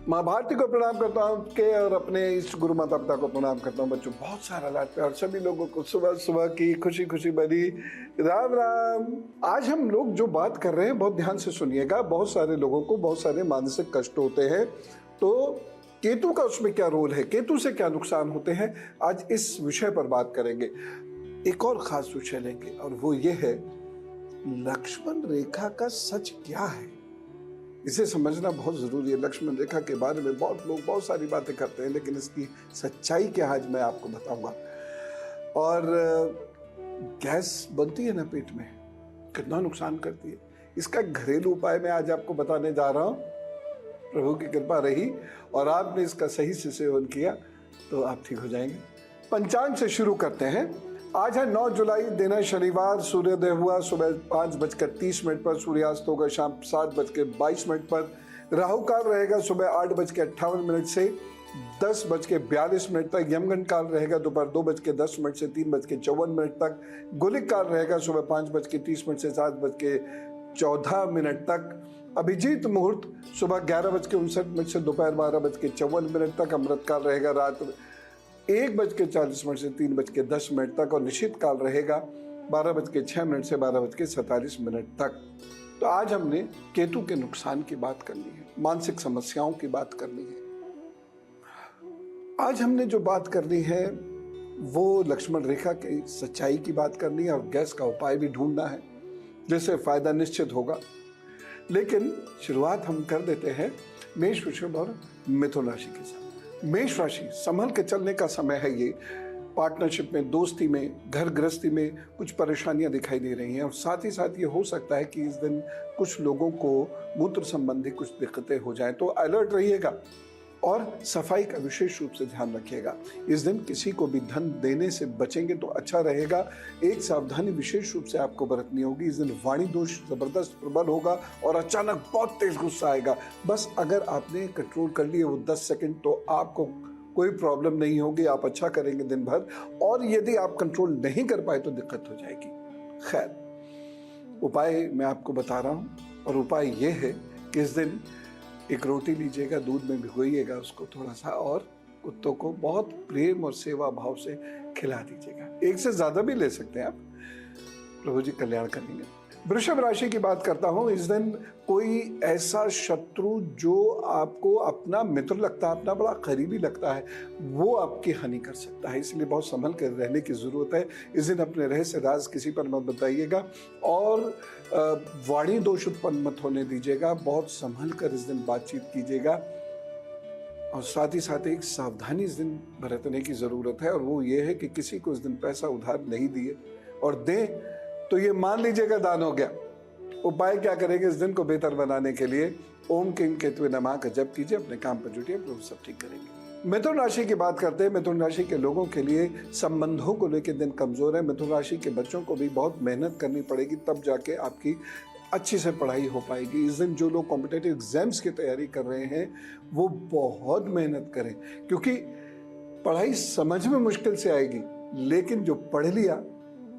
माँ भारती को प्रणाम करता हूँ के और अपने इस गुरु माता पिता को प्रणाम करता हूँ। बच्चों बहुत सारा लाड प्यार, सभी लोगों को सुबह सुबह की खुशी खुशी भरी राम राम। आज हम लोग जो बात कर रहे हैं बहुत ध्यान से सुनिएगा। बहुत सारे लोगों को बहुत सारे मानसिक कष्ट होते हैं, तो केतु का उसमें क्या रोल है, केतु से क्या नुकसान होते हैं, आज इस विषय पर बात करेंगे। एक और खास विषय लेंगे और वो ये है लक्ष्मण रेखा का सच क्या है। इसे समझना बहुत जरूरी है। लक्ष्मण रेखा के बारे में बहुत लोग बहुत सारी बातें करते हैं, लेकिन इसकी सच्चाई क्या आज मैं आपको बताऊंगा। और गैस बनती है ना पेट में, कितना नुकसान करती है, इसका घरेलू उपाय मैं आज आपको बताने जा रहा हूं। प्रभु की कृपा रही और आपने इसका सही से सेवन किया तो आप ठीक हो जाएंगे। पंचांग से शुरू करते हैं। आज है 9 जुलाई, दिन है शनिवार। सूर्योदय हुआ सुबह 5:30 पर, सूर्यास्त होगा शाम 7:22 पर। राहु काल रहेगा सुबह 8:58 से 10:42 तक। यमगंड काल रहेगा दोपहर 2:10 से 3:54 तक। गुलिक काल रहेगा सुबह 5:30 से 7:14 तक। अभिजीत मुहूर्त सुबह 11:59 से दोपहर 12:54 तक। अमृत काल रहेगा रात 1:40 से 3:10 तक। और निशित काल रहेगा 12:06 से 12:47 तक। तो आज हमने केतु के नुकसान की बात करनी है, मानसिक समस्याओं की बात करनी है। आज हमने जो बात करनी है वो लक्ष्मण रेखा की सच्चाई की बात करनी है और गैस का उपाय भी ढूंढना है जिससे फायदा निश्चित होगा। लेकिन शुरुआत हम कर देते हैं मेष, वृषभ और मिथुन राशि के साथ। मेष राशि, संभल के चलने का समय है ये। पार्टनरशिप में, दोस्ती में, घर गृहस्थी में कुछ परेशानियां दिखाई दे रही हैं और साथ ही साथ ये हो सकता है कि इस दिन कुछ लोगों को मूत्र संबंधी कुछ दिक्कतें हो जाएं, तो अलर्ट रहिएगा और सफाई का विशेष रूप से ध्यान रखिएगा। इस दिन किसी को भी धन देने से बचेंगे तो अच्छा रहेगा। एक सावधानी विशेष रूप से आपको बरतनी होगी। इस दिन वाणी दोष जबरदस्त प्रबल होगा और अचानक बहुत तेज गुस्सा आएगा। बस अगर आपने कंट्रोल कर लिए वो 10 सेकंड तो आपको कोई प्रॉब्लम नहीं होगी, आप अच्छा करेंगे दिन भर। और यदि आप कंट्रोल नहीं कर पाए तो दिक्कत हो जाएगी। खैर, उपाय मैं आपको बता रहा हूँ और उपाय ये है कि इस दिन एक रोटी लीजिएगा, दूध में भिगोइएगा उसको थोड़ा सा और कुत्तों को बहुत प्रेम और सेवा भाव से खिला दीजिएगा। एक से ज्यादा भी ले सकते हैं आप, प्रभु जी कल्याण करेंगे। वृषभ राशि की बात करता हूं। इस दिन कोई ऐसा शत्रु जो आपको अपना मित्र लगता है, अपना बड़ा करीबी लगता है, वो आपकी हानि कर सकता है, इसलिए बहुत संभल कर रहने की जरूरत है। इस दिन अपने रहस्य राज किसी पर मत बताइएगा और वाणी दोष उत्पन्न मत होने दीजिएगा। बहुत संभल कर इस दिन बातचीत कीजिएगा और साथ ही साथ एक सावधानी इस दिन बरतने की जरूरत है और वो ये है कि किसी को इस दिन पैसा उधार नहीं दिए, और दें तो ये मान लीजिएगा दान हो गया। उपाय क्या करेंगे इस दिन को बेहतर बनाने के लिए? ओम किम केतवे नमः का जप कीजिए, अपने काम पर जुटिए, प्रभु सब ठीक करेंगे। मिथुन राशि की बात करते हैं। मिथुन राशि के लोगों के लिए संबंधों को लेकर दिन कमजोर है। मिथुन राशि के बच्चों को भी बहुत मेहनत करनी पड़ेगी, तब जाके आपकी अच्छी से पढ़ाई हो पाएगी। इस दिन जो लोग कॉम्पिटिटिव एग्जाम्स की तैयारी कर रहे हैं वो बहुत मेहनत करें, क्योंकि पढ़ाई समझ में मुश्किल से आएगी, लेकिन जो पढ़ लिया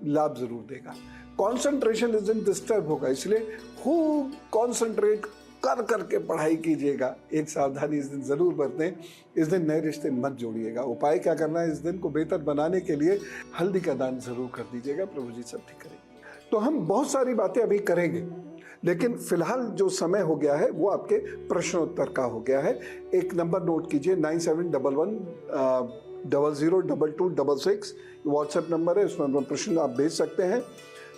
लाभ जरूर देगा। कंसंट्रेशन इस दिन डिस्टर्ब होगा, इसलिए खूब कंसंट्रेट कर करके पढ़ाई कीजिएगा। एक सावधानी इस दिन जरूर बरतें। इस दिन नए रिश्ते मत जोड़िएगा। उपाय क्या करना है इस दिन को बेहतर बनाने के लिए? हल्दी का दान जरूर कर दीजिएगा, प्रभु जी सब ठीक करेंगे। तो हम बहुत सारी बातें अभी करेंगे, लेकिन फिलहाल जो समय हो गया है वो आपके प्रश्नोत्तर का हो गया है। एक नंबर नोट कीजिए, 9711002266 व्हाट्सएप नंबर है, उसमें अपना प्रश्न आप भेज सकते हैं।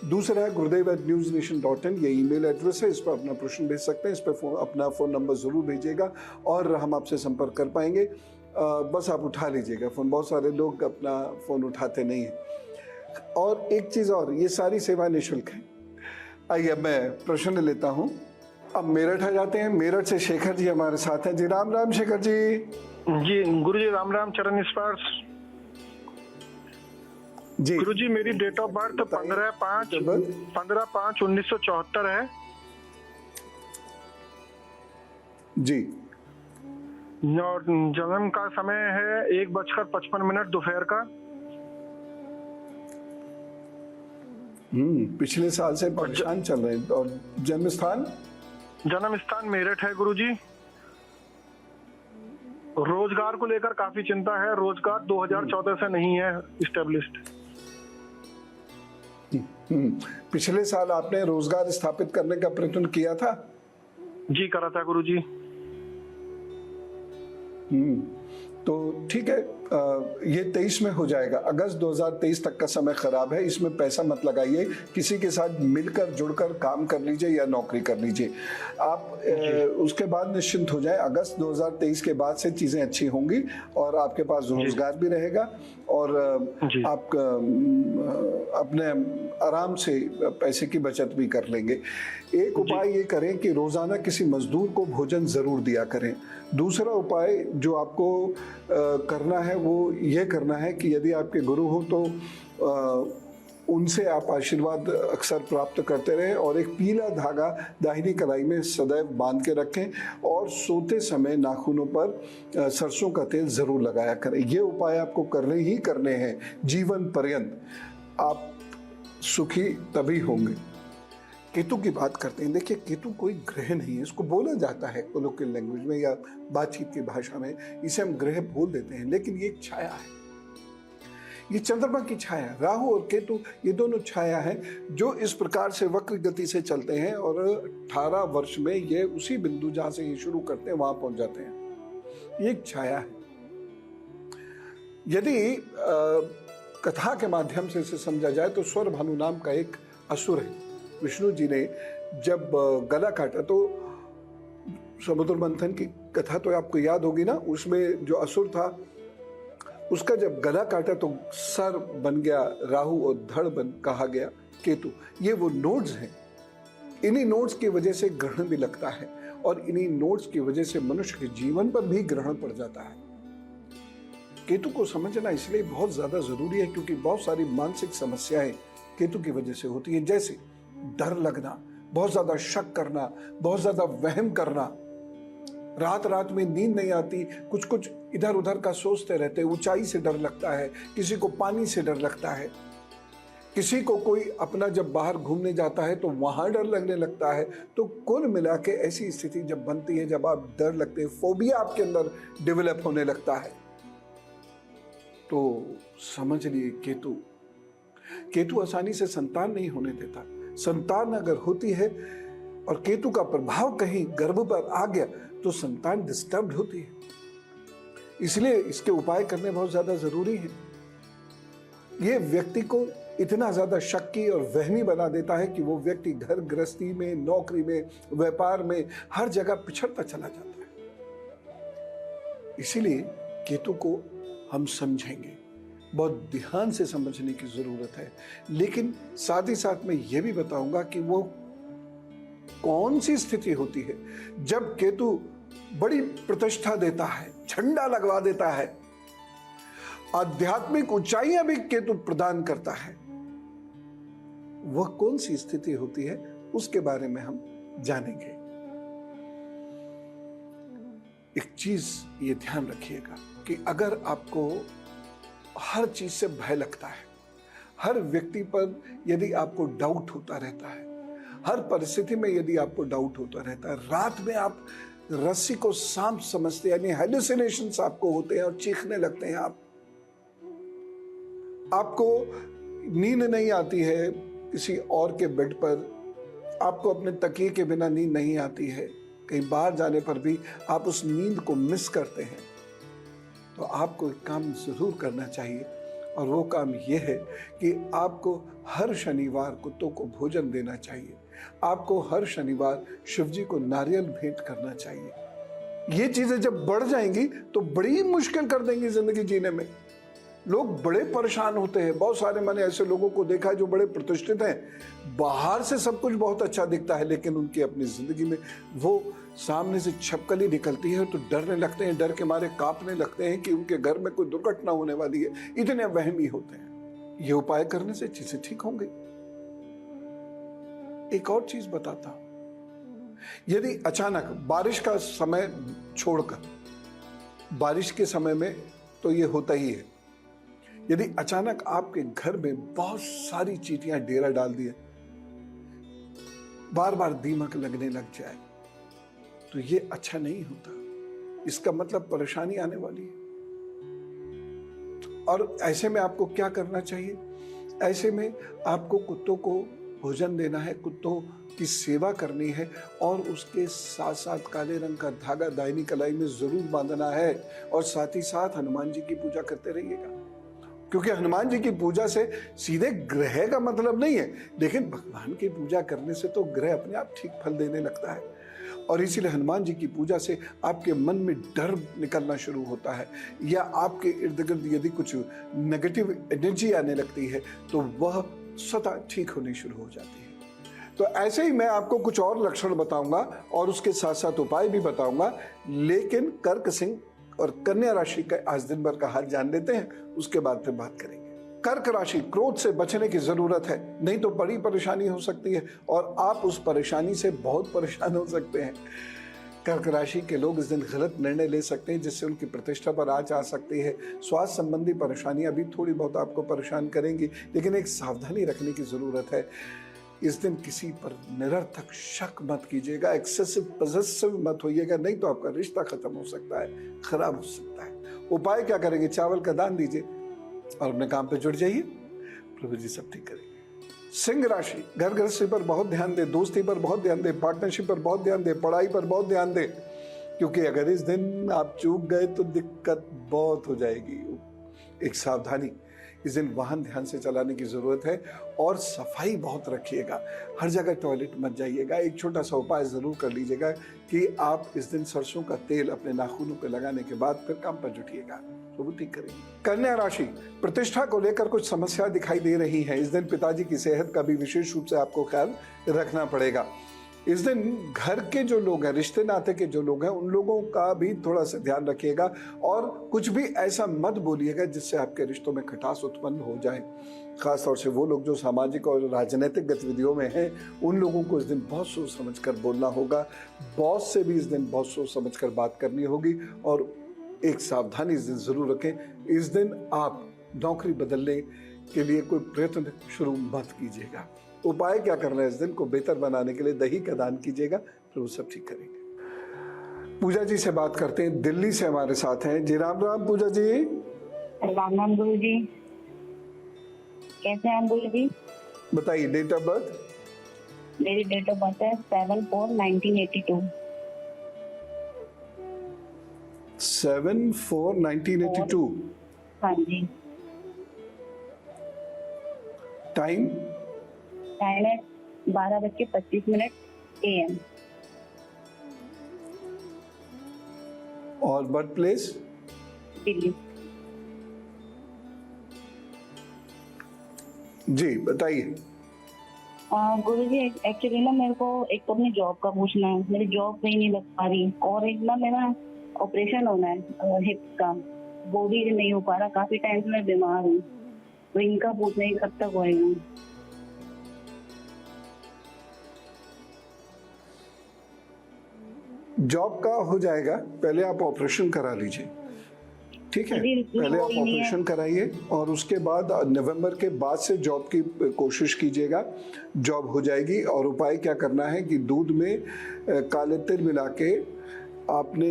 दूसरा है gurudev@newsnation.in, ये ईमेल एड्रेस है, इस पर अपना प्रश्न भेज सकते हैं। इस पर अपना फ़ोन नंबर ज़रूर भेजिएगा और हम आपसे संपर्क कर पाएंगे। बस आप उठा लीजिएगा फ़ोन, बहुत सारे लोग अपना फ़ोन उठाते नहीं हैं। और एक चीज़ और, ये सारी सेवा निःशुल्क है। आइए मैं प्रश्न लेता हूँ। अब मेरठ आ जाते हैं। मेरठ से शेखर जी हमारे साथ हैं। जी राम राम शेखर जी। जी गुरु जी राम राम, चरण स्पर्श जी। गुरु जी, मेरी डेट ऑफ बर्थ 15/5/1974 है जी। और जन्म का समय है 1:55 दोपहर का। पिछले साल से परेशान चल रहे हैं। और जन्म स्थान? जन्म स्थान मेरठ है गुरु जी। रोजगार को लेकर काफी चिंता है। रोजगार 2014 से नहीं है स्टेब्लिश्ड। पिछले साल आपने रोजगार स्थापित करने का प्रयत्न किया था? जी करा था गुरुजी। तो ठीक है, ये 23 में हो जाएगा। अगस्त 2023 तक का समय खराब है, इसमें पैसा मत लगाइए। किसी के साथ मिलकर जुड़कर काम कर लीजिए या नौकरी कर लीजिए। आप उसके बाद निश्चिंत हो जाए। अगस्त 2023 के बाद से चीज़ें अच्छी होंगी और आपके पास रोजगार भी रहेगा और आप अपने आराम से पैसे की बचत भी कर लेंगे। एक उपाय ये करें कि रोज़ाना किसी मजदूर को भोजन ज़रूर दिया करें। दूसरा उपाय जो आपको करना है वो ये करना है कि यदि आपके गुरु हो तो उनसे आप आशीर्वाद अक्सर प्राप्त करते रहें और एक पीला धागा दाहिनी कलाई में सदैव बांध के रखें और सोते समय नाखूनों पर सरसों का तेल ज़रूर लगाया करें। ये उपाय आपको करने ही करने हैं जीवन पर्यंत। आप सुखी तभी होंगे। केतु की बात करते हैं। देखिए, केतु कोई ग्रह नहीं है, इसको बोला जाता है कोलोकियल लैंग्वेज में या बातचीत की भाषा में, इसे हम ग्रह बोल देते हैं, लेकिन ये एक छाया है। ये चंद्रमा की छाया, राहु और केतु ये दोनों छाया हैं जो इस प्रकार से वक्र गति से चलते हैं और 18 वर्ष में ये उसी बिंदु जहां से ये शुरू करते हैं वहां पहुंच जाते हैं। ये एक छाया है। यदि कथा के माध्यम से इसे समझा जाए तो स्वर भानु नाम का एक असुर है। विष्णु जी ने जब गला काटा तो समुद्र मंथन की कथा तो आपको याद होगी ना, उसमें जो असुर था उसका जब गला काटा तो सर बन गया राहु और धड़ बन कहा गया केतु। ये वो नोड्स हैं। इन्हीं नोड्स की वजह से ग्रहण भी लगता है और इन्हीं नोड्स की वजह से मनुष्य के जीवन पर भी ग्रहण पड़ जाता है। केतु को समझना इसलिए बहुत ज्यादा जरूरी है क्योंकि बहुत सारी मानसिक समस्याएं केतु की वजह से होती है, जैसे डर लगना, बहुत ज्यादा शक करना, बहुत ज्यादा वहम करना, रात रात में नींद नहीं आती, कुछ कुछ इधर उधर का सोचते रहते, ऊंचाई से डर लगता है, किसी को पानी से डर लगता है, किसी को कोई अपना जब बाहर घूमने जाता है तो वहां डर लगने लगता है। तो कुल मिला के ऐसी स्थिति जब बनती है, जब आप डर लगते हैं, फोबिया आपके अंदर डेवलप होने लगता है, तो समझ लिए केतु आसानी से संतान नहीं होने देता। संतान अगर होती है और केतु का प्रभाव कहीं गर्भ पर आ गया तो संतान डिस्टर्ब्ड होती है। इसलिए इसके उपाय करने बहुत ज्यादा जरूरी है। यह व्यक्ति को इतना ज्यादा शक्की और वहमी बना देता है कि वो व्यक्ति घर गृहस्थी में, नौकरी में, व्यापार में हर जगह पिछड़ता चला जाता है। इसीलिए केतु को हम समझेंगे, बहुत ध्यान से समझने की जरूरत है। लेकिन साथ ही साथ मैं ये भी बताऊंगा कि वो कौन सी स्थिति होती है जब केतु बड़ी प्रतिष्ठा देता है, झंडा लगवा देता है, आध्यात्मिक ऊंचाइयां भी केतु प्रदान करता है। वह कौन सी स्थिति होती है उसके बारे में हम जानेंगे। एक चीज ये ध्यान रखिएगा कि अगर आपको हर चीज से भय लगता है, हर व्यक्ति पर यदि आपको डाउट होता रहता है, हर परिस्थिति में यदि आपको डाउट होता रहता है, रात में आप रस्सी को सांप समझते हैं, यानी हेलुसिनेशंस आपको होते हैं और चीखने लगते हैं, आपको नींद नहीं आती है किसी और के बेड पर, आपको अपने तकिए के बिना नींद नहीं आती है, कहीं बाहर जाने पर भी आप उस नींद को मिस करते हैं, तो आपको एक काम जरूर करना चाहिए और वो काम ये है कि आपको हर शनिवार कुत्तों को भोजन देना चाहिए। आपको हर शनिवार शिवजी को नारियल भेंट करना चाहिए। ये चीजें जब बढ़ जाएंगी तो बड़ी मुश्किल कर देंगी जिंदगी जीने में। लोग बड़े परेशान होते हैं। बहुत सारे मैंने ऐसे लोगों को देखा है जो बड़े प्रतिष्ठित हैं, बाहर से सब कुछ बहुत अच्छा दिखता है, लेकिन उनकी अपनी जिंदगी में वो सामने से छपकली निकलती है तो डरने लगते हैं, डर के मारे कांपने लगते हैं कि उनके घर में कोई दुर्घटना होने वाली है, इतने वहमी होते हैं। ये उपाय करने से चीजें ठीक होंगी। एक और चीज बताता हूं, यदि अचानक बारिश का समय छोड़कर, बारिश के समय में तो ये होता ही है, यदि अचानक आपके घर में बहुत सारी चींटियां डेरा डाल दिए, बार बार दीमक लगने लग जाए, तो ये अच्छा नहीं होता। इसका मतलब परेशानी आने वाली है। और ऐसे में आपको क्या करना चाहिए? ऐसे में आपको कुत्तों को भोजन देना है, कुत्तों की सेवा करनी है और उसके साथ साथ काले रंग का धागा दाहिनी कलाई में जरूर बांधना है और साथ ही साथ हनुमान जी की पूजा करते रहिएगा, क्योंकि हनुमान जी की पूजा से सीधे ग्रह का मतलब नहीं है, लेकिन भगवान की पूजा करने से तो ग्रह अपने आप ठीक फल देने लगता है। और इसीलिए हनुमान जी की पूजा से आपके मन में डर निकलना शुरू होता है या आपके इर्द गिर्द यदि कुछ नेगेटिव एनर्जी आने लगती है तो वह स्वतः ठीक होनी शुरू हो जाती है। तो ऐसे ही मैं आपको कुछ और लक्षण बताऊंगा और उसके साथ साथ उपाय भी बताऊंगा, लेकिन कर्क सिंह और कन्या राशि का आज दिन भर का हाल जान लेते हैं, उसके बाद फिर बात करेंगे। कर्क राशि, क्रोध से बचने की जरूरत है, नहीं तो बड़ी परेशानी हो सकती है और आप उस परेशानी से बहुत परेशान हो सकते हैं। कर्क राशि के लोग इस दिन गलत निर्णय ले सकते हैं जिससे उनकी प्रतिष्ठा पर आंच आ सकती है। स्वास्थ्य संबंधी परेशानियां भी थोड़ी बहुत आपको परेशान करेंगी, लेकिन एक सावधानी रखने की जरूरत है। इस दिन किसी पर निरर्थक शक मत कीजिएगा, एक्सेसिव पॉसेसिव मत होइएगा, नहीं तो आपका रिश्ता खत्म हो सकता है, खराब हो सकता है। उपाय क्या करेंगे? चावल का दान दीजिए और अपने काम पे जुट जाइए, प्रभु जी सब ठीक करेंगे। सिंह राशि, घर गृहस्थी पर बहुत ध्यान दे, दोस्ती पर बहुत ध्यान दे, पार्टनरशिप पर बहुत ध्यान दे, पढ़ाई पर बहुत ध्यान दे, क्योंकि अगर इस दिन आप चूक गए तो दिक्कत बहुत हो जाएगी। एक सावधानी, इस दिन वाहन ध्यान से चलाने की जरूरत है और सफाई बहुत रखिएगा, हर जगह टॉयलेट मत जाइएगा। एक छोटा सा उपाय जरूर कर लीजिएगा कि आप इस दिन सरसों का तेल अपने नाखूनों पे लगाने के बाद फिर काम पर जुटिएगा, तो वो ठीक करेंगे। कन्या राशि, प्रतिष्ठा को लेकर कुछ समस्या दिखाई दे रही है। इस दिन पिताजी की सेहत का भी विशेष रूप से आपको ख्याल रखना पड़ेगा। इस दिन घर के जो लोग हैं, रिश्ते नाते के जो लोग हैं, उन लोगों का भी थोड़ा सा ध्यान रखिएगा और कुछ भी ऐसा मत बोलिएगा जिससे आपके रिश्तों में खटास उत्पन्न हो जाए। खासतौर से वो लोग जो सामाजिक और राजनीतिक गतिविधियों में हैं, उन लोगों को इस दिन बहुत सोच समझ कर बोलना होगा। बॉस से भी इस दिन बहुत सोच समझ कर बात करनी होगी और एक सावधानी इस दिन जरूर रखें। इस दिन आप नौकरी बदलने के लिए कोई प्रयत्न शुरू मत कीजिएगा। उपाय क्या करना है? इस दिन को बेहतर बनाने के लिए दही का दान कीजिएगा, प्रभु सब ठीक करेंगे। पूजा जी से बात करते हैं, दिल्ली से हमारे साथ हैं जी। राम राम पूजा जी। राम राम गुरु जी, कैसे हैं गुरु जी? बताइए डेट ऑफ बर्थ। मेरी डेट ऑफ बर्थ है 7/4/1982। 7/4/1982। हाँ जी। टाइम है 12:25 AM। और बर्थ प्लेस? दिल्ली। जी बताइए। गुरु जी, एक्चुअली ना मेरे को एक तो अपनी जॉब का पूछना है, मेरी जॉब कहीं नहीं लग पा रही, और एक ना मेरा ऑपरेशन होना है हिप का, वो भी नहीं हो पा रहा, काफी टाइम से मैं बीमार हूँ, तो इनका पूछना है कब तक होएगा। जॉब का हो जाएगा, पहले आप ऑपरेशन करा लीजिए, ठीक है? पहले आप ऑपरेशन कराइए और उसके बाद नवंबर के बाद से जॉब की कोशिश कीजिएगा, जॉब हो जाएगी। और उपाय क्या करना है कि दूध में काले तिल मिला के आपने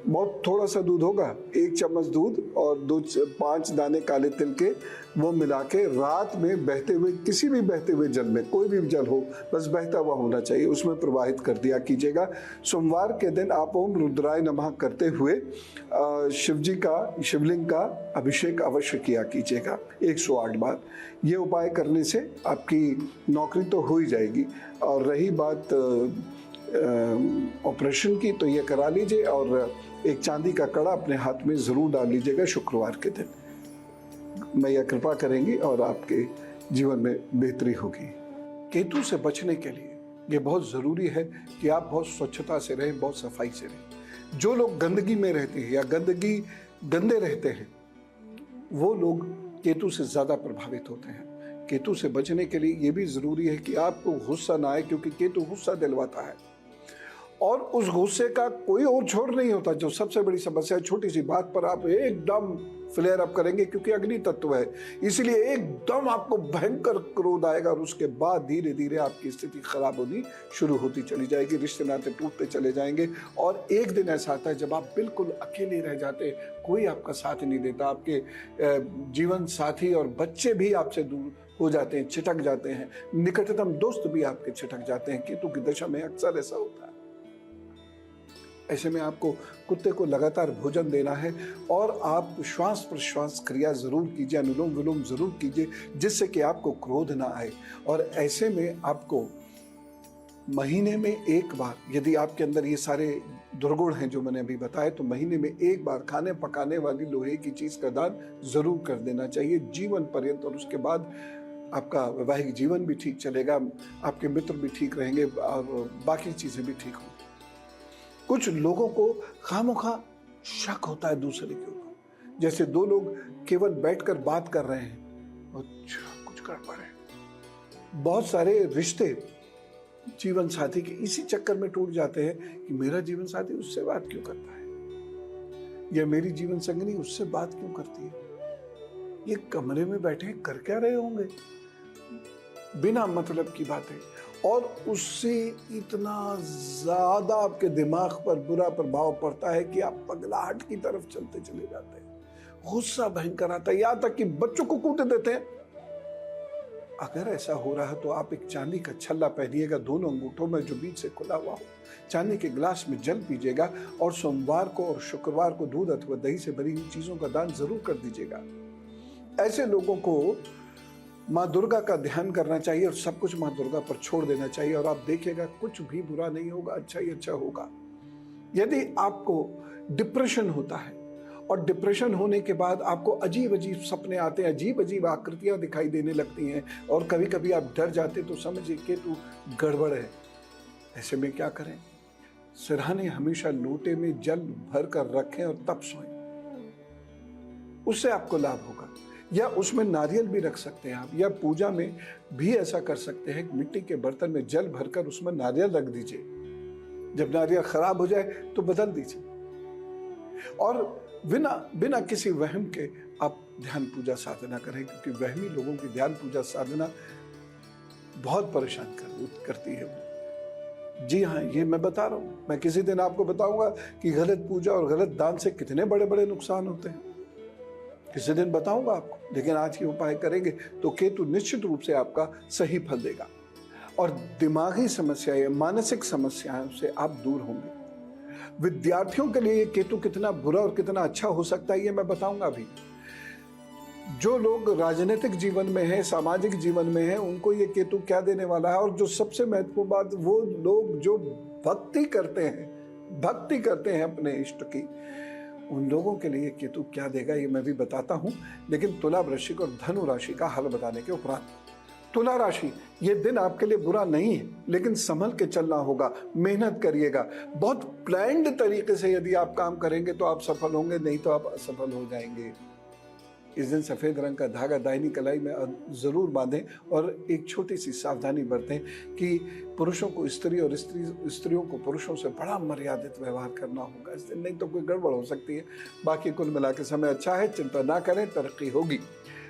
बहुत थोड़ा सा दूध होगा, 1 चम्मच दूध और 5 दाने काले तिल के, वो मिला के रात में बहते हुए, किसी भी बहते हुए जल में, कोई भी जल हो, बस बहता हुआ होना चाहिए, उसमें प्रवाहित कर दिया कीजिएगा। सोमवार के दिन आप ओम रुद्राय नमः करते हुए शिवलिंग का अभिषेक अवश्य किया कीजिएगा 108 बार। ये उपाय करने से आपकी नौकरी तो हो ही जाएगी। और रही बात ऑपरेशन की, तो ये करा लीजिए और एक चांदी का कड़ा अपने हाथ में जरूर डाल लीजिएगा शुक्रवार के दिन। मैया कृपा करेंगी और आपके जीवन में बेहतरी होगी। केतु से बचने के लिए ये बहुत जरूरी है कि आप बहुत स्वच्छता से रहें, बहुत सफाई से रहें। जो लोग गंदगी में रहते हैं या गंदे रहते हैं, वो लोग केतु से ज्यादा प्रभावित होते हैं। केतु से बचने के लिए ये भी जरूरी है कि आपको गुस्सा ना आए, क्योंकि केतु गुस्सा दिलवाता है और उस गुस्से का कोई और छोर नहीं होता। जो सबसे बड़ी समस्या है, छोटी सी बात पर आप एकदम फ्लेयर अप करेंगे, क्योंकि अग्नि तत्व है, इसलिए एकदम आपको भयंकर क्रोध आएगा और उसके बाद धीरे धीरे आपकी स्थिति खराब होनी शुरू होती चली जाएगी, रिश्ते नाते टूटते चले जाएंगे। और एक दिन ऐसा आता है जब आप बिल्कुल अकेले रह जाते, कोई आपका साथ नहीं देता, आपके जीवन साथी और बच्चे भी आपसे दूर हो जाते हैं, छिटक जाते हैं, निकटतम दोस्त भी आपके छिटक जाते हैं। केतु की दशा में अक्सर ऐसा होता है। ऐसे में आपको कुत्ते को लगातार भोजन देना है और आप श्वास प्रश्वास क्रिया जरूर कीजिए, अनुलोम विलोम जरूर कीजिए, जिससे कि आपको क्रोध ना आए। और ऐसे में आपको महीने में एक बार, यदि आपके अंदर ये सारे दुर्गुण हैं जो मैंने अभी बताए, तो महीने में एक बार खाने पकाने वाली लोहे की चीज का दान जरूर कर देना चाहिए जीवन पर्यंत। और उसके बाद आपका वैवाहिक जीवन भी ठीक चलेगा, आपके मित्र भी ठीक रहेंगे और बाकी चीजें भी ठीक होंगी। कुछ लोगों को खामोखा शक होता है दूसरे के ऊपर, जैसे दो लोग केवल बैठकर बात कर रहे हैं, अच्छा कुछ गड़बड़ है। बहुत सारे रिश्ते जीवन साथी के इसी चक्कर में टूट जाते हैं कि मेरा जीवन साथी उससे बात क्यों करता है, या मेरी जीवन संगिनी उससे बात क्यों करती है, ये कमरे में बैठे कर क्या रहे होंगे, बिना मतलब की बातें। और उससे इतना ज्यादा आपके दिमाग पर बुरा प्रभाव पड़ता है कि आप पगलाहट की तरफ चलते चले जाते हैं, गुस्सा भयंकर आता है, यहां तक कि बच्चों को कूट देते हैं। अगर ऐसा हो रहा है तो आप एक चांदी का छल्ला पहनिएगा, दोनों अंगूठों में जो बीच से खुला हुआ हो, चांदी के गिलास में जल पीजिएगा और सोमवार को और शुक्रवार को दूध अथवा दही से भरी हुई चीजों का दान जरूर कर दीजिएगा। ऐसे लोगों को माँ दुर्गा का ध्यान करना चाहिए और सब कुछ माँ दुर्गा पर छोड़ देना चाहिए, और आप देखिएगा कुछ भी बुरा नहीं होगा, अच्छा ही अच्छा होगा। यदि आपको डिप्रेशन होता है और डिप्रेशन होने के बाद आपको अजीब अजीब सपने आते हैं, अजीब अजीब आकृतियां दिखाई देने लगती हैं और कभी कभी आप डर जाते, तो समझिए केतु गड़बड़ है। ऐसे में क्या करें, सिरहाने हमेशा लोटे में जल भर कर रखें और तब सोएं, उससे आपको लाभ होगा। या उसमें नारियल भी रख सकते हैं आप, या पूजा में भी ऐसा कर सकते हैं, मिट्टी के बर्तन में जल भरकर उसमें नारियल रख दीजिए, जब नारियल खराब हो जाए तो बदल दीजिए। और बिना किसी वहम के आप ध्यान पूजा साधना करें, क्योंकि वहमी लोगों की ध्यान पूजा साधना बहुत परेशान करती है। जी हाँ, ये मैं बता रहा हूँ। मैं किसी दिन आपको बताऊंगा कि गलत पूजा और गलत दान से कितने बड़े बड़े नुकसान होते हैं, किसी दिन बताऊंगा आपको। लेकिन आज के उपाय करेंगे तो केतु निश्चित रूप से आपका सही फल देगा और दिमागी समस्याएं, मानसिक समस्याओं से आप दूर होंगे। विद्यार्थियों के लिए केतु कितना बुरा और कितना अच्छा हो सकता है, ये मैं बताऊंगा अभी। जो लोग राजनीतिक जीवन में है, सामाजिक जीवन में है, उनको ये केतु क्या देने वाला है। और जो सबसे महत्वपूर्ण बात, वो लोग जो भक्ति करते हैं अपने इष्ट की, उन लोगों के लिए केतु क्या देगा ये मैं भी बताता हूं। लेकिन तुला, वृश्चिक और धनु राशि का हल बताने के उपरांत, तुला राशि, ये दिन आपके लिए बुरा नहीं है, लेकिन संभल के चलना होगा, मेहनत करिएगा। बहुत प्लान्ड तरीके से यदि आप काम करेंगे तो आप सफल होंगे, नहीं तो आप असफल हो जाएंगे। इस दिन सफेद रंग का धागा दाहिनी कलाई में जरूर बांधें और एक छोटी सी सावधानी बरतें कि पुरुषों को स्त्री और स्त्रियों को पुरुषों से बड़ा मर्यादित व्यवहार करना होगा इस दिन, नहीं तो कोई गड़बड़ हो सकती है। बाकी कुल मिला के समय अच्छा है, चिंता ना करें, तरक्की होगी।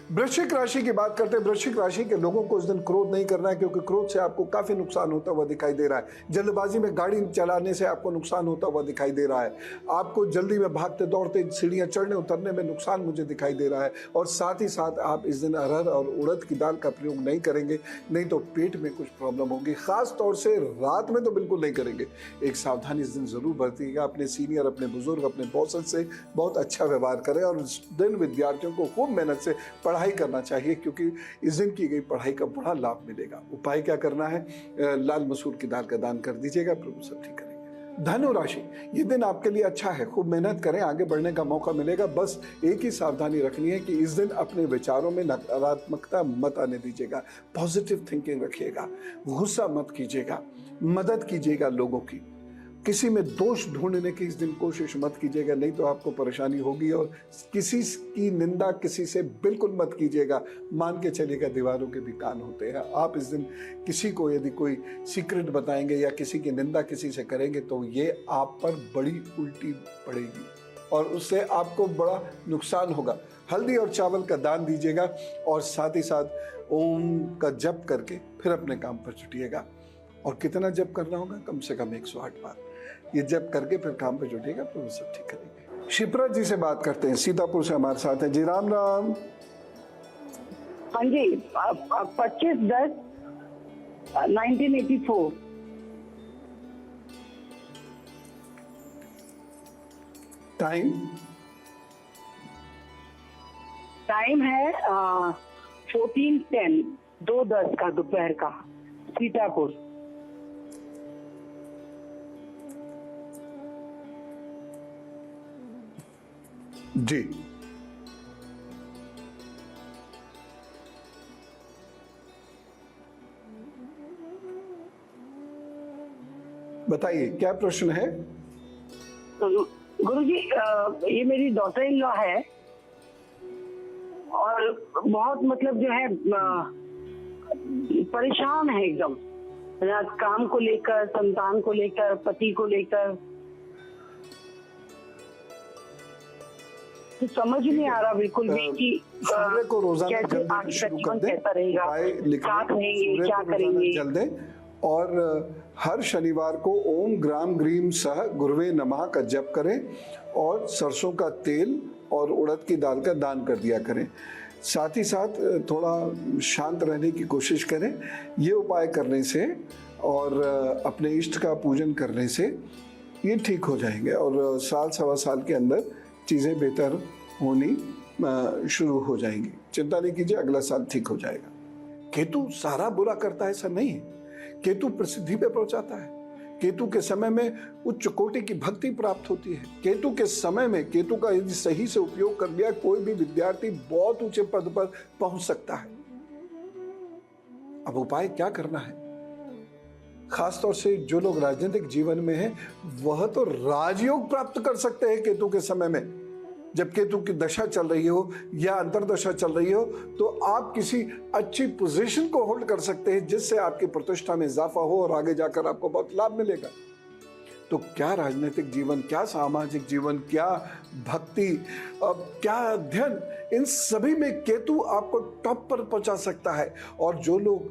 वृश्चिक राशि की बात करते हैं। वृश्चिक राशि के लोगों को इस दिन क्रोध नहीं करना है, क्योंकि क्रोध से आपको काफी नुकसान होता हुआ दिखाई दे रहा है। जल्दबाजी में गाड़ी चलाने से आपको नुकसान होता हुआ दिखाई दे रहा है। आपको जल्दी में भागते दौड़ते सीढ़ियां चढ़ने उतरने में नुकसान मुझे दिखाई दे रहा है। और साथ ही साथ आप इस दिन अरहर और उड़द की दाल का प्रयोग नहीं करेंगे, नहीं तो पेट में कुछ प्रॉब्लम होगी। खास तौर से रात में तो बिल्कुल नहीं करेंगे। एक सावधानी इस दिन जरूर बरतिएगा। अपने सीनियर, अपने बुजुर्ग, अपने बॉसेस से बहुत अच्छा व्यवहार करें। और इस दिन विद्यार्थियों को खूब मेहनत से पढ़ाई करना चाहिए, क्योंकि इस दिन की गई पढ़ाई का बड़ा लाभ मिलेगा। उपाय क्या करना है, लाल मसूर की दाल का दान कर दीजिएगा, प्रभु सब ठीक करेंगे। धनु राशि, ये दिन आपके लिए अच्छा है, खूब मेहनत करें, आगे बढ़ने का मौका मिलेगा। बस एक ही सावधानी रखनी है कि इस दिन अपने विचारों में नकारात्मकता मत आने दीजिएगा, पॉजिटिव थिंकिंग रखिएगा, गुस्सा मत कीजिएगा, मदद कीजिएगा लोगों की। किसी में दोष ढूंढने की इस दिन कोशिश मत कीजिएगा, नहीं तो आपको परेशानी होगी। और किसी की निंदा किसी से बिल्कुल मत कीजिएगा। मान के चलिएगा दीवारों के भी कान होते हैं। आप इस दिन किसी को यदि कोई सीक्रेट बताएंगे या किसी की निंदा किसी से करेंगे तो ये आप पर बड़ी उल्टी पड़ेगी और उससे आपको बड़ा नुकसान होगा। हल्दी और चावल का दान दीजिएगा और साथ ही साथ ओम का जप करके फिर अपने काम पर जुटिएगा। और कितना जप करना होगा? कम से कम 108 बार ये जप करके फिर काम पर जुटिएगा, फिर वो सब ठीक करेंगे। शिप्रा जी से बात करते हैं, सीतापुर से हमारे साथ हैं जी। राम राम। हाँ जी, 25/10/1984। टाइम है 14:10, 2:10 का दोपहर का, सीतापुर। जी बताइए क्या प्रश्न है? गुरुजी, ये मेरी डॉटर इन लॉ है और बहुत मतलब जो है परेशान है एकदम, काम को लेकर, संतान को लेकर, पति को लेकर। तो समझ नहीं आ रहा बिल्कुल भी कि सूर्य को रोजाना कैसे जल देना आगे शुरू जीवन कर दें, कैसा रहेगा, साथ रहेंगे, क्या करेंगे। जल दें और हर शनिवार को ओम ग्राम ग्रीम सह गुरुवे नमः का जप करें और सरसों का तेल और उड़द की दाल का दान कर दिया करें। साथ ही साथ थोड़ा शांत रहने की कोशिश करें। ये उपाय करने से और अपने इष्ट का पूजन करने से ये ठीक हो जाएंगे और साल सवा साल के अंदर चीज़ें बेहतर होनी शुरू हो जाएंगी। चिंता नहीं कीजिए, अगला साल ठीक हो जाएगा। केतु सारा बुरा करता है ऐसा नहीं है। केतु प्रसिद्धि पे पहुंचाता है। केतु के समय में उच्च कोटि की भक्ति प्राप्त होती है। केतु के समय में केतु का यदि सही से उपयोग कर लिया, कोई भी विद्यार्थी बहुत ऊंचे पद पर पहुंच सकता है। अब उपाय क्या करना है? खासतौर से जो लोग राजनीतिक जीवन में हैं, वह तो राजयोग प्राप्त कर सकते हैं केतु के समय में। जब केतु की दशा चल रही हो या अंतरदशा चल रही हो तो आप किसी अच्छी पोजीशन को होल्ड कर सकते हैं जिससे आपकी प्रतिष्ठा में इजाफा हो और आगे जाकर आपको बहुत लाभ मिलेगा। तो क्या राजनीतिक जीवन, क्या सामाजिक जीवन, क्या भक्ति, अब क्या अध्ययन, इन सभी में केतु आपको टॉप पर पहुंचा सकता है। और जो लोग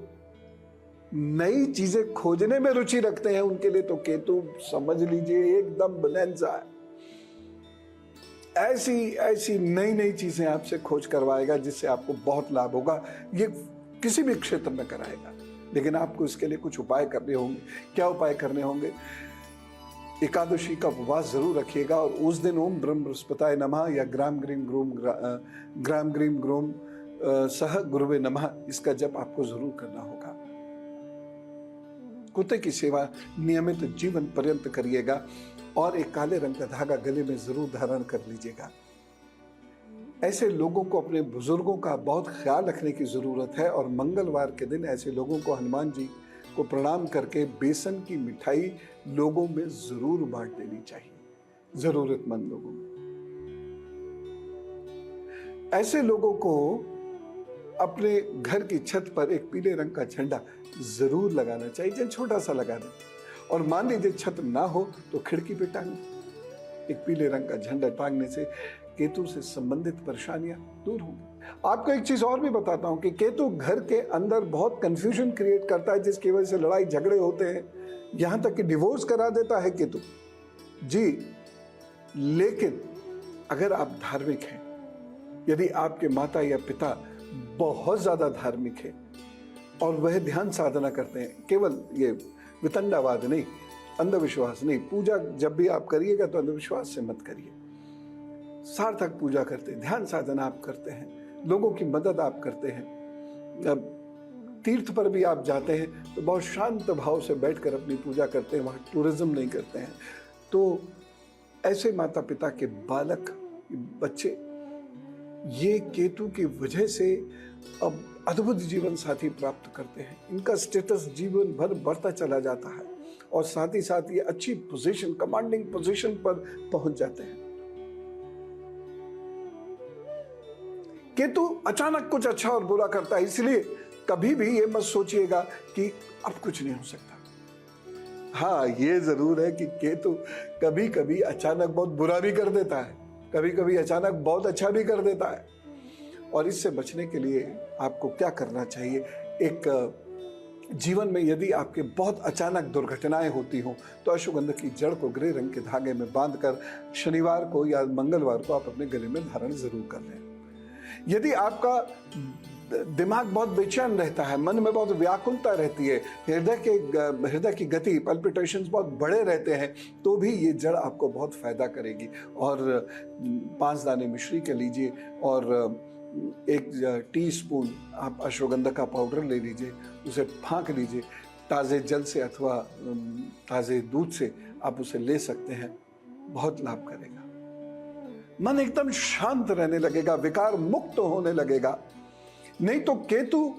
नई चीजें खोजने में रुचि रखते हैं उनके लिए तो केतु समझ लीजिए एकदम बोनांजा है। ऐसी ऐसी नई नई चीजें आपसे खोज करवाएगा जिससे आपको बहुत लाभ होगा। ये किसी भी क्षेत्र में कराएगा, लेकिन आपको इसके लिए कुछ उपाय करने होंगे। क्या उपाय करने होंगे? एकादशी का उपवास जरूर रखिएगा और उस दिन ओम ब्रह्म बृहस्पताय नमः या ग्राम ग्रीम ग्रोम सह गुरुवे नमः इसका जप आपको जरूर करना होगा। कुत्ते की सेवा नियमित जीवन पर्यंत करिएगा और एक काले रंग का धागा गले में जरूर धारण कर लीजिएगा। ऐसे लोगों को, अपने बुजुर्गों का बहुत ख्याल रखने की जरूरत है और मंगलवार के दिन ऐसे लोगों को हनुमान जी को प्रणाम करके बेसन की मिठाई लोगों में जरूर बांट देनी चाहिए, जरूरतमंद लोगों में। ऐसे लोगों को अपने घर की छत पर एक पीले रंग का झंडा जरूर लगाना चाहिए, चाहे छोटा सा लगा दें। और मान लीजिए छत ना हो तो खिड़की पे टांग, एक पीले रंग का झंडा टांगने से केतु से संबंधित परेशानियां दूर होंगी। आपको एक चीज और भी बताता हूं कि केतु घर के अंदर बहुत कंफ्यूजन क्रिएट करता है, जिसकी वजह से लड़ाई झगड़े होते हैं, यहां तक कि डिवोर्स करा देता है केतु जी। लेकिन अगर आप धार्मिक हैं, यदि आपके माता या पिता बहुत ज्यादा धार्मिक है और वह ध्यान साधना करते हैं, केवल ये वितंडावाद नहीं, अंधविश्वास नहीं, पूजा जब भी आप करिएगा तो अंधविश्वास से मत करिए, सार्थक पूजा करते हैं, ध्यान साधना आप करते हैं, लोगों की मदद आप करते हैं, अब तीर्थ पर भी आप जाते हैं तो बहुत शांत भाव से बैठकर अपनी पूजा करते हैं, वहाँ टूरिज्म नहीं करते हैं, तो ऐसे माता पिता के बालक, बच्चे ये केतु की वजह से अब अद्भुत जीवन साथी प्राप्त करते हैं। इनका स्टेटस जीवन भर बढ़ता चला जाता है और साथ ही साथ ये अच्छी पोजीशन, कमांडिंग पोजीशन पर पहुंच जाते हैं। केतु अचानक कुछ अच्छा और बुरा करता है, इसलिए कभी भी ये मत सोचिएगा कि अब कुछ नहीं हो सकता। हाँ, ये जरूर है कि केतु कभी कभी अचानक बहुत बुरा भी कर देता है, कभी कभी अचानक बहुत अच्छा भी कर देता है। और इससे बचने के लिए आपको क्या करना चाहिए? एक जीवन में यदि आपके बहुत अचानक दुर्घटनाएं होती हो तो अश्वगंधा की जड़ को ग्रे रंग के धागे में बांधकर शनिवार को या मंगलवार को आप अपने गले में धारण जरूर कर लें। यदि आपका दिमाग बहुत बेचैन रहता है, मन में बहुत व्याकुलता रहती है, हृदय की गति, पल्पिटेशंस बहुत बड़े रहते हैं, तो भी ये जड़ आपको बहुत फायदा करेगी। और 5 दाने मिश्री के लीजिए और 1 टीस्पून आप अश्वगंधा का पाउडर ले लीजिए, उसे फाँक लीजिए, ताज़े जल से अथवा ताज़े दूध से आप उसे ले सकते हैं, बहुत लाभ करेगा। मन एकदम शांत रहने लगेगा, विकार मुक्त होने लगेगा। नहीं तो केतु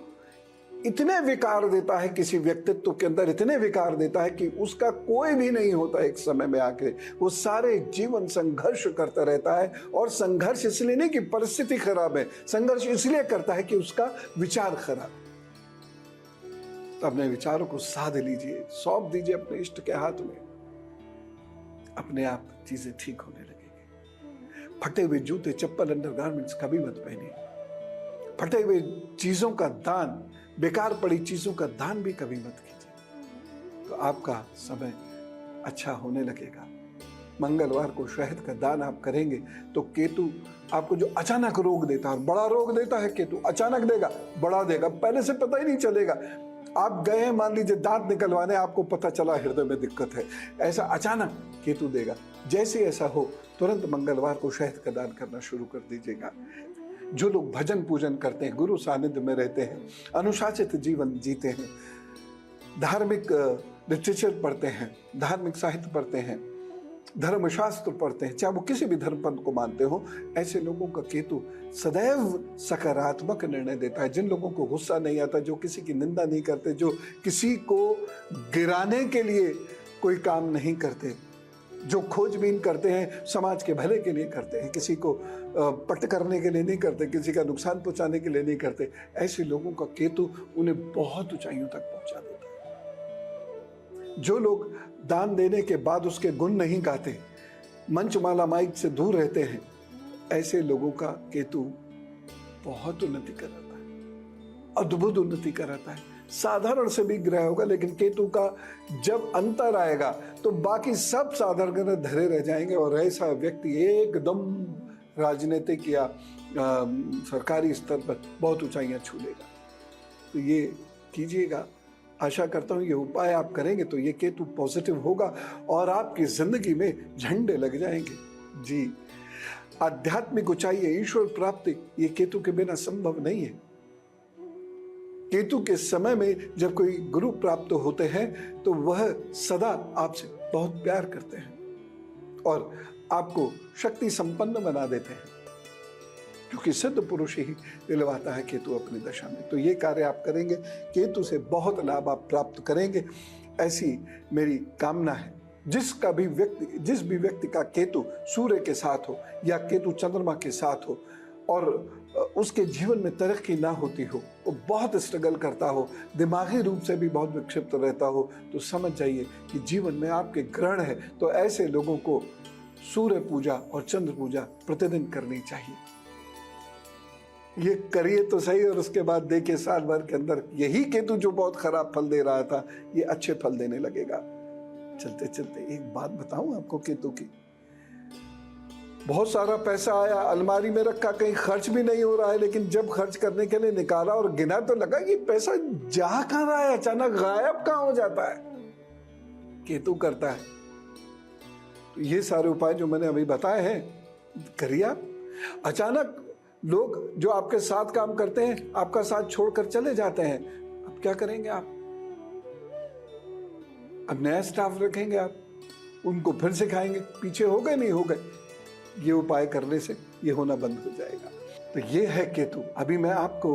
इतने विकार देता है किसी व्यक्तित्व के अंदर, इतने विकार देता है कि उसका कोई भी नहीं होता। एक समय में आके वो सारे जीवन संघर्ष करता रहता है, और संघर्ष इसलिए नहीं कि परिस्थिति खराब है, संघर्ष इसलिए करता है कि उसका विचार खराब। तो अपने विचारों को साध लीजिए, सौंप दीजिए अपने इष्ट के हाथ में, अपने आप चीजें ठीक होने लगेगी। फटे हुए जूते, चप्पल, अंडरगारमेंट्स कभी मत पहनिए। फटे हुए चीजों का दान, बेकार पड़ी चीजों का दान भी कभी मत कीजिए, तो आपका समय अच्छा होने लगेगा। मंगलवार को शहद का दान आप करेंगे तो केतु आपको जो अचानक रोग देता है, बड़ा रोग देता है केतु, अचानक देगा, बड़ा देगा, पहले से पता ही नहीं चलेगा। आप गए हैं, मान लीजिए दांत निकलवाने, आपको पता चला हृदय में दिक्कत है, ऐसा अचानक केतु देगा। जैसे ऐसा हो तुरंत मंगलवार को शहद का दान करना शुरू कर दीजिएगा। जो लोग भजन पूजन करते हैं, गुरु सानिध्य में रहते हैं, अनुशासित जीवन जीते हैं, धार्मिक लिटरेचर पढ़ते हैं, धार्मिक साहित्य पढ़ते हैं, धर्मशास्त्र पढ़ते हैं, चाहे वो किसी भी धर्म पंथ को मानते हो, ऐसे लोगों का केतु सदैव सकारात्मक निर्णय देता है। जिन लोगों को गुस्सा नहीं आता, जो किसी की निंदा नहीं करते, जो किसी को गिराने के लिए कोई काम नहीं करते, जो खोजबीन करते हैं समाज के भले के लिए करते हैं, किसी को पट करने के लिए नहीं करते, किसी का नुकसान पहुंचाने के लिए नहीं करते, ऐसे लोगों का केतु उन्हें बहुत ऊंचाइयों तक पहुंचा देता है। जो लोग दान देने के बाद उसके गुण नहीं गाते, मंचमाला माइक से दूर रहते हैं, ऐसे लोगों का केतु बहुत उन्नति कराता है, अद्भुत उन्नति कराता है। साधारण से भी ग्रह होगा, लेकिन केतु का जब अंतर आएगा तो बाकी सब साधारण ग्रह धरे रह जाएंगे, और ऐसा व्यक्ति एकदम राजनीतिक या सरकारी स्तर पर बहुत ऊंचाइयां छू लेगा। तो ये कीजिएगा, आशा करता हूँ ये उपाय आप करेंगे तो ये केतु पॉजिटिव होगा और आपकी जिंदगी में झंडे लग जाएंगे। जी, आध्यात्मिक ऊंचाई, ईश्वर प्राप्ति, ये केतु के बिना संभव नहीं है। केतु के समय में जब कोई गुरु प्राप्त होते हैं तो वह सदा आपसे बहुत प्यार करते हैं और आपको शक्ति संपन्न बना देते हैं, क्योंकि सिद्ध पुरुष ही दिलवाता है केतु अपनी दशा में। तो ये कार्य आप करेंगे, केतु से बहुत लाभ आप प्राप्त करेंगे, ऐसी मेरी कामना है। जिस भी व्यक्ति का केतु सूर्य के साथ हो या केतु चंद्रमा के साथ हो और उसके जीवन में तरक्की ना होती हो, वो बहुत स्ट्रगल करता हो, दिमागी रूप से भी बहुत विक्षिप्त रहता हो, तो समझ जाइए कि जीवन में आपके ग्रहण है। तो ऐसे लोगों को सूर्य पूजा और चंद्र पूजा प्रतिदिन करनी चाहिए। ये करिए तो सही, और उसके बाद देखिए साल भर के अंदर यही केतु जो बहुत खराब फल दे रहा था, ये अच्छे फल देने लगेगा। चलते चलते एक बात बताऊं आपको केतु की। बहुत सारा पैसा आया, अलमारी में रखा, कहीं खर्च भी नहीं हो रहा है, लेकिन जब खर्च करने के लिए निकाला और गिना तो लगा ये पैसा जा कहां रहा है, अचानक गायब कहां हो जाता है। केतु करता है। तो ये सारे उपाय जो मैंने अभी बताए हैं करिए आप। अचानक लोग जो आपके साथ काम करते हैं आपका साथ छोड़कर चले जाते हैं, अब क्या करेंगे आप? अब नया स्टाफ रखेंगे आप, उनको फिर सिखाएंगे, पीछे हो गए नहीं हो गए। ये उपाय करने से ये होना बंद हो जाएगा। तो ये है केतु। अभी मैं आपको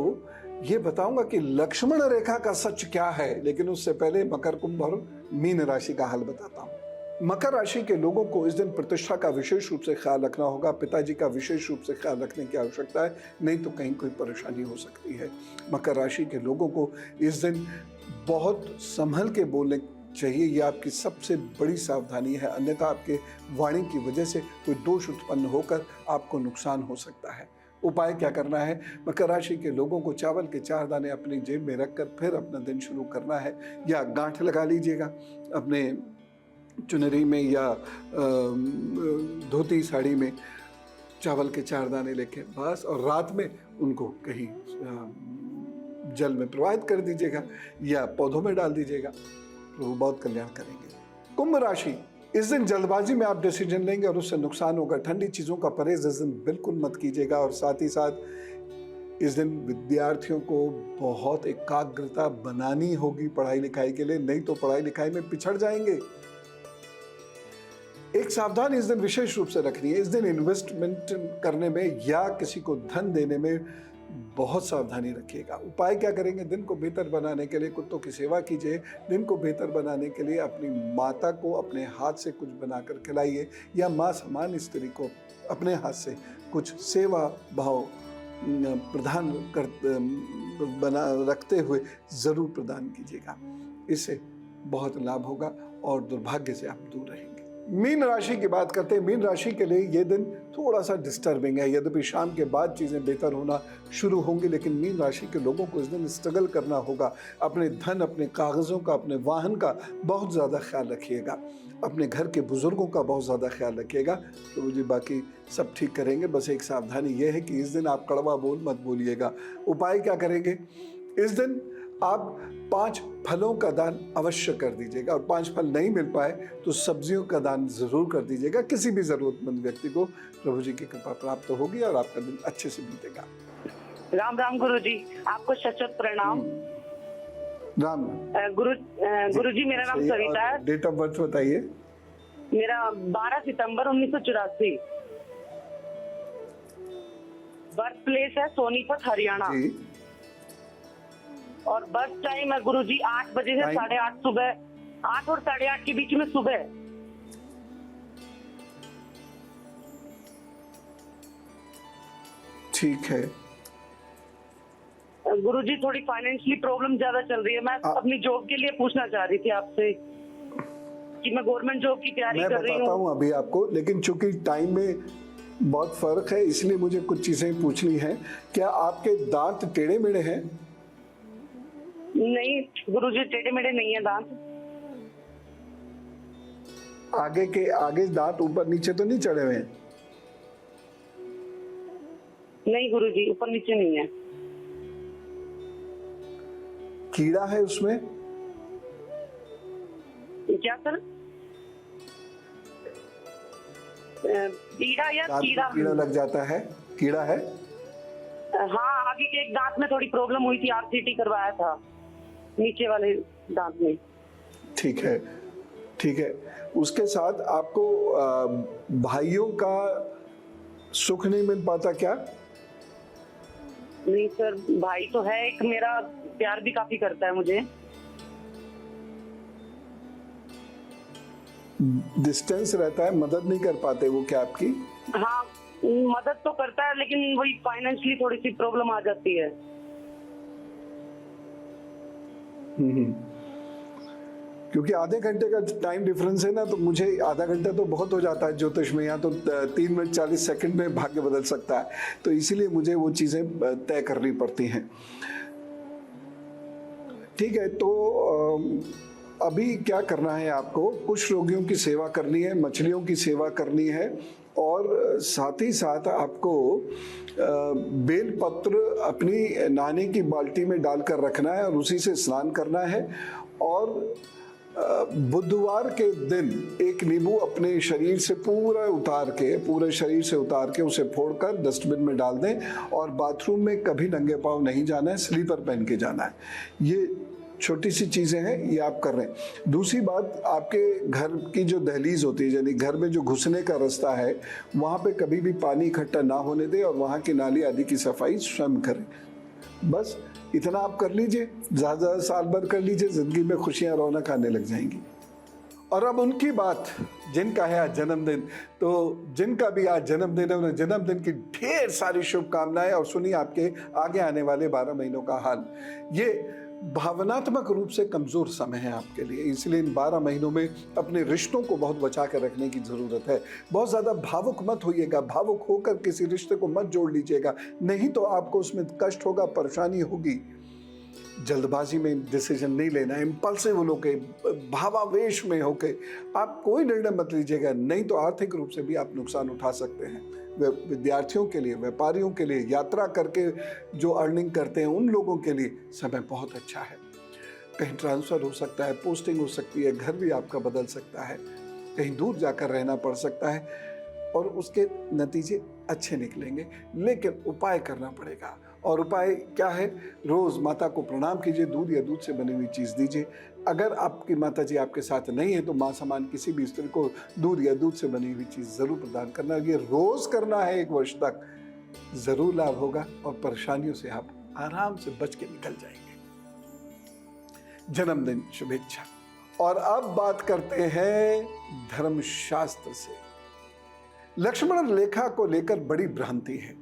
ये बताऊंगा कि लक्ष्मण रेखा का सच क्या है, लेकिन उससे पहले मकर, कुंभ और मीन राशि का हाल बताता हूँ। मकर राशि के लोगों को इस दिन प्रतिष्ठा का विशेष रूप से ख्याल रखना होगा। पिताजी का विशेष रूप से ख्याल रखने की आवश्यकता है, नहीं तो कहीं कोई परेशानी हो सकती है। मकर राशि के लोगों को इस दिन बहुत संभल के बोलने चाहिए, यह आपकी सबसे बड़ी सावधानी है, अन्यथा आपके वाणी की वजह से कोई दोष उत्पन्न होकर आपको नुकसान हो सकता है। उपाय क्या करना है? मकर राशि के लोगों को चावल के 4 दाने अपनी जेब में रखकर फिर अपना दिन शुरू करना है, या गांठ लगा लीजिएगा अपने चुनरी में या धोती साड़ी में चावल के 4 दाने लेके बस, और रात में उनको कहीं जल में प्रवाहित कर दीजिएगा या पौधों में डाल दीजिएगा, तो वो बहुत कल्याण करेंगे। कुंभ राशि, इस दिन जल्दबाजी में आप डिसीजन लेंगे और उससे नुकसान होगा। ठंडी चीज़ों का परहेज इस दिन बिल्कुल मत कीजिएगा, और साथ ही साथ इस दिन विद्यार्थियों को बहुत एकाग्रता बनानी होगी पढ़ाई लिखाई के लिए, नहीं तो पढ़ाई लिखाई में पिछड़ जाएंगे। एक सावधानी इस दिन विशेष रूप से रखनी है। इस दिन इन्वेस्टमेंट करने में या किसी को धन देने में बहुत सावधानी रखिएगा। उपाय क्या करेंगे? दिन को बेहतर बनाने के लिए कुत्तों की सेवा कीजिए। दिन को बेहतर बनाने के लिए अपनी माता को अपने हाथ से कुछ बनाकर खिलाइए, या माँ समान स्त्री को अपने हाथ से कुछ सेवा भाव प्रदान रखते हुए ज़रूर प्रदान कीजिएगा। इससे बहुत लाभ होगा और दुर्भाग्य से आप दूर रहेंगे। मीन राशि की बात करते हैं। मीन राशि के लिए ये दिन थोड़ा सा डिस्टर्बिंग है, यद्यपि शाम के बाद चीज़ें बेहतर होना शुरू होंगी, लेकिन मीन राशि के लोगों को इस दिन स्ट्रगल करना होगा। अपने धन, अपने कागज़ों का, अपने वाहन का बहुत ज़्यादा ख्याल रखिएगा। अपने घर के बुजुर्गों का बहुत ज़्यादा ख्याल रखिएगा। तो मुझे बाकी सब ठीक करेंगे, बस एक सावधानी ये है कि इस दिन आप कड़वा बोल मत बोलिएगा। उपाय क्या करेंगे? इस दिन आप 5 फलों का दान अवश्य कर दीजिएगा, और 5 फल नहीं मिल पाए तो सब्जियों का दान जरूर कर दीजिएगा। किसी भी जरूरतमंद व्यक्ति को प्रभु जी की कृपा प्राप्त होगी और आपका दिन अच्छे से बीतेगा। राम राम गुरु जी, आपको शत प्रणाम। राम गुरु जी, मेरा नाम सरिता है। डेट ऑफ बर्थ बताइए। मेरा 12 सितंबर 1984। बर्थ प्लेस है सोनीपत, हरियाणा। जी। और बस टाइम है गुरुजी 8 बजे से 8:30 सुबह, 8 और 8:30 के बीच में सुबह। ठीक है गुरुजी, थोड़ी फाइनेंशियली प्रॉब्लम ज्यादा चल रही है। मैं अपनी जॉब के लिए पूछना चाह रही थी आपसे कि मैं गवर्नमेंट जॉब की तैयारी कर रही हूँ। मैं बताता हूँ अभी आपको, लेकिन चूंकि टाइम में बहुत फर्क है इसलिए मुझे कुछ चीजें पूछनी है। क्या आपके दांत टेढ़े मेढ़े हैं? नहीं गुरुजी, टेढ़े मेढ़े नहीं है दांत। आगे दांत ऊपर नीचे तो नहीं चढ़े हुए हैं? नहीं गुरुजी, ऊपर नीचे नहीं है। कीड़ा है उसमें? क्या सर? कीड़ा या कीड़ा लग जाता है? कीड़ा है? हाँ, आगे के एक दांत में थोड़ी प्रॉब्लम हुई थी, आरसीटी करवाया था नीचे वाले दांत में। ठीक है, ठीक है। उसके साथ आपको भाइयों का सुख नहीं मिल पाता क्या? नहीं सर, भाई तो है एक, मेरा प्यार भी काफी करता है मुझे। डिस्टेंस रहता है, मदद नहीं कर पाते वो क्या आपकी? हाँ, मदद तो करता है, लेकिन वही फाइनेंशियली थोड़ी सी प्रॉब्लम आ जाती है। क्योंकि आधे घंटे का टाइम डिफरेंस है ना, तो मुझे आधा घंटा तो बहुत हो जाता है ज्योतिष में। यहाँ तो 3 मिनट 40 सेकंड में भाग्य बदल सकता है, तो इसीलिए मुझे वो चीजें तय करनी पड़ती हैं। ठीक है, तो अभी क्या करना है आपको? कुछ रोगियों की सेवा करनी है, मछलियों की सेवा करनी है, और साथ ही साथ आपको बेलपत्र अपनी नानी की बाल्टी में डालकर रखना है और उसी से स्नान करना है। और बुधवार के दिन एक नींबू अपने शरीर से पूरे शरीर से उतार के उसे फोड़कर डस्टबिन में डाल दें, और बाथरूम में कभी नंगे पांव नहीं जाना है, स्लीपर पहन के जाना है। ये छोटी सी चीज़ें हैं, ये आप कर रहे हैं। दूसरी बात, आपके घर की जो दहलीज होती है, यानी घर में जो घुसने का रास्ता है, वहाँ पे कभी भी पानी इकट्ठा ना होने दें, और वहाँ की नाली आदि की सफाई स्वयं करें। बस इतना आप कर लीजिए, ज़्यादा साल भर कर लीजिए, ज़िंदगी में खुशियाँ रौनक आने लग जाएंगी। और अब उनकी बात, जिनका है आज जन्मदिन, तो जिनका भी आज जन्मदिन है उन्हें जन्मदिन की ढेर सारी शुभकामनाएं। और सुनिए आपके आगे आने वाले 12 महीनों का हाल। ये भावनात्मक रूप से कमजोर समय है आपके लिए, इसलिए इन 12 महीनों में अपने रिश्तों को बहुत बचा कर रखने की जरूरत है। बहुत ज्यादा भावुक मत होइएगा, भावुक होकर किसी रिश्ते को मत जोड़ लीजिएगा, नहीं तो आपको उसमें कष्ट होगा, परेशानी होगी। जल्दबाजी में डिसीजन नहीं लेना, इम्पल्सिव होके, भावावेश में होके आप कोई निर्णय मत लीजिएगा, नहीं तो आर्थिक रूप से भी आप नुकसान उठा सकते हैं। विद्यार्थियों के लिए, व्यापारियों के लिए, यात्रा करके जो अर्निंग करते हैं उन लोगों के लिए समय बहुत अच्छा है। कहीं ट्रांसफर हो सकता है, पोस्टिंग हो सकती है, घर भी आपका बदल सकता है, कहीं दूर जाकर रहना पड़ सकता है और उसके नतीजे अच्छे निकलेंगे। लेकिन उपाय करना पड़ेगा, और उपाय क्या है? रोज माता को प्रणाम कीजिए, दूध या दूध से बनी हुई चीज दीजिए। अगर आपकी माता जी आपके साथ नहीं है तो मां समान किसी भी स्त्री को दूध या दूध से बनी हुई चीज जरूर प्रदान करना। ये रोज करना है 1 वर्ष तक, जरूर लाभ होगा और परेशानियों से आप आराम से बच के निकल जाएंगे। जन्मदिन शुभेच्छा। और अब बात करते हैं धर्मशास्त्र से। लक्ष्मण रेखा को लेकर बड़ी भ्रांति है।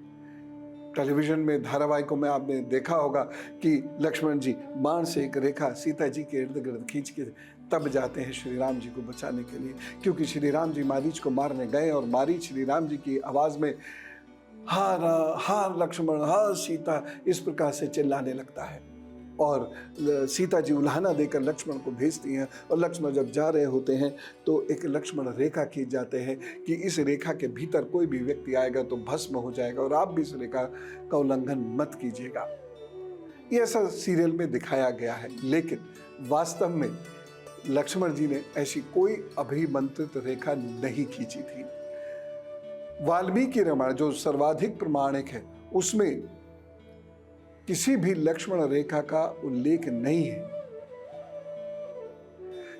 टेलीविजन में, धारावाहिकों में आपने देखा होगा कि लक्ष्मण जी बाण से एक रेखा सीता जी के इर्द गिर्द खींच के तब जाते हैं श्री राम जी को बचाने के लिए, क्योंकि श्री राम जी मारीच को मारने गए और मारीच श्री राम जी की आवाज में हार लक्ष्मण, हार सीता, इस प्रकार से चिल्लाने लगता है। और सीता जी उल्हाना देकर लक्ष्मण को भेजती हैं, और लक्ष्मण जब जा रहे होते हैं तो एक लक्ष्मण रेखा खींच जाते हैं कि इस रेखा के भीतर कोई भी व्यक्ति आएगा तो भस्म हो जाएगा, और आप भी इस रेखा का उल्लंघन मत कीजिएगा। ये ऐसा सीरियल में दिखाया गया है, लेकिन वास्तव में लक्ष्मण जी ने ऐसी कोई अभिमंत्रित रेखा नहीं खींची थी। वाल्मीकि रामायण जो सर्वाधिक प्रमाणिक है, उसमें किसी भी लक्ष्मण रेखा का उल्लेख नहीं है।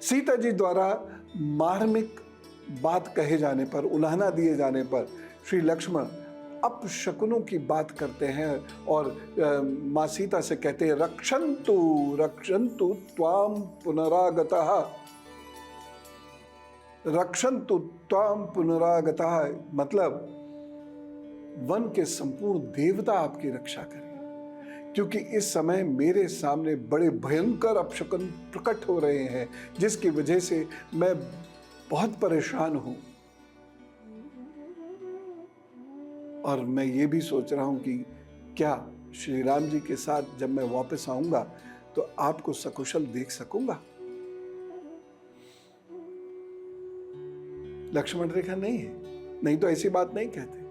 सीता जी द्वारा मार्मिक बात कहे जाने पर, उल्हाना दिए जाने पर श्री लक्ष्मण अपशकुनों की बात करते हैं और मां सीता से कहते हैं रक्षन्तु रक्षन्तु त्वाम पुनरागतः, रक्षन्तु त्वाम पुनरागतः, मतलब वन के संपूर्ण देवता आपकी रक्षा करें, क्योंकि इस समय मेरे सामने बड़े भयंकर अपशकुन प्रकट हो रहे हैं, जिसकी वजह से मैं बहुत परेशान हूं। और मैं ये भी सोच रहा हूं कि क्या श्री राम जी के साथ जब मैं वापस आऊंगा तो आपको सकुशल देख सकूंगा। लक्ष्मण रेखा नहीं है, नहीं तो ऐसी बात नहीं कहते।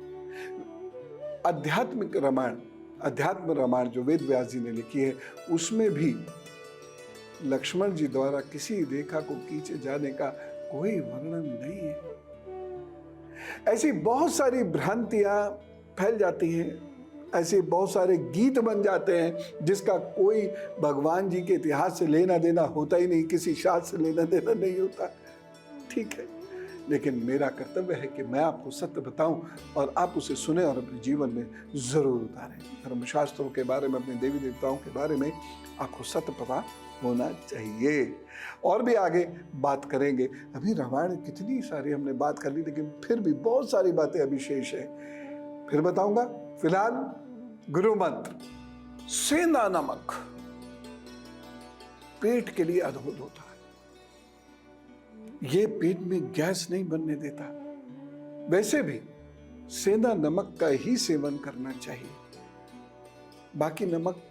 अध्यात्म रामायण जो वेद व्यास जी ने लिखी है, उसमें भी लक्ष्मण जी द्वारा किसी रेखा को खींचे जाने का कोई वर्णन नहीं है। ऐसी बहुत सारी भ्रांतियां फैल जाती हैं, ऐसे बहुत सारे गीत बन जाते हैं जिसका कोई भगवान जी के इतिहास से लेना देना होता ही नहीं, किसी शास्त्र से लेना देना नहीं होता। ठीक है, लेकिन मेरा कर्तव्य है कि मैं आपको सत्य बताऊं और आप उसे सुने और अपने जीवन में जरूर उतारें। धर्मशास्त्रों के बारे में, अपने देवी देवताओं के बारे में आपको सत्य पता होना चाहिए। और भी आगे बात करेंगे। अभी रामायण कितनी सारी हमने बात कर ली, लेकिन फिर भी बहुत सारी बातें अभी शेष है, फिर बताऊंगा। फिलहाल गुरु मंत्र सेंधा नमक पेट के लिए अद्भुत होता है। ये पेट में गैस नहीं बनने देता। वैसे भी सेंधा नमक का ही सेवन करना चाहिए। बाकी नमक,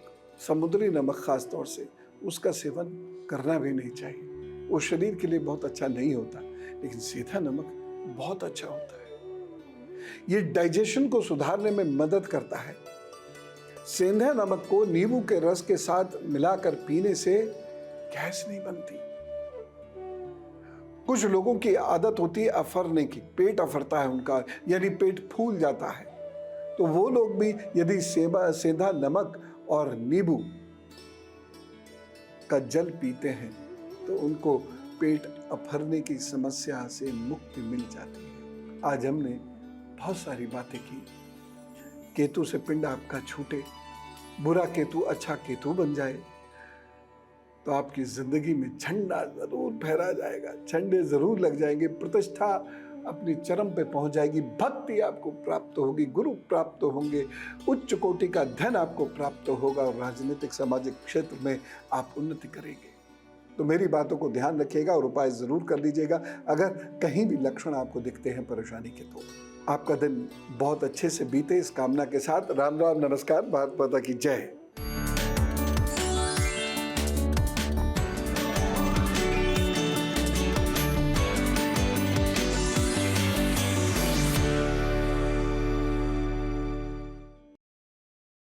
समुद्री नमक खास तौर से, उसका सेवन करना भी नहीं चाहिए। वो शरीर के लिए बहुत अच्छा नहीं होता, लेकिन सेंधा नमक बहुत अच्छा होता है। ये डाइजेशन को सुधारने में मदद करता है। सेंधा नमक को नींबू के रस के साथ मिलाकर पीने से गैस नहीं बनती। कुछ लोगों की आदत होती है अफरने की, पेट अफरता है उनका, यानी पेट फूल जाता है। तो वो लोग भी यदि सेंधा नमक और नींबू का जल पीते हैं तो उनको पेट अफरने की समस्या से मुक्ति मिल जाती है। आज हमने बहुत सारी बातें की। केतु से पिंड आपका छूटे, बुरा केतु अच्छा केतु बन जाए, तो आपकी जिंदगी में झंडा जरूर फहरा जाएगा, झंडे जरूर लग जाएंगे, प्रतिष्ठा अपनी चरम पे पहुंच जाएगी, भक्ति आपको प्राप्त होगी, गुरु प्राप्त होंगे, उच्च कोटि का धन आपको प्राप्त होगा और राजनीतिक सामाजिक क्षेत्र में आप उन्नति करेंगे। तो मेरी बातों को ध्यान रखिएगा और उपाय जरूर कर लीजिएगा। अगर कहीं भी लक्षण आपको दिखते हैं परेशानी के तो आपका दिन बहुत अच्छे से बीते इस कामना के साथ। राम राम, नमस्कार, भारत माता की जय।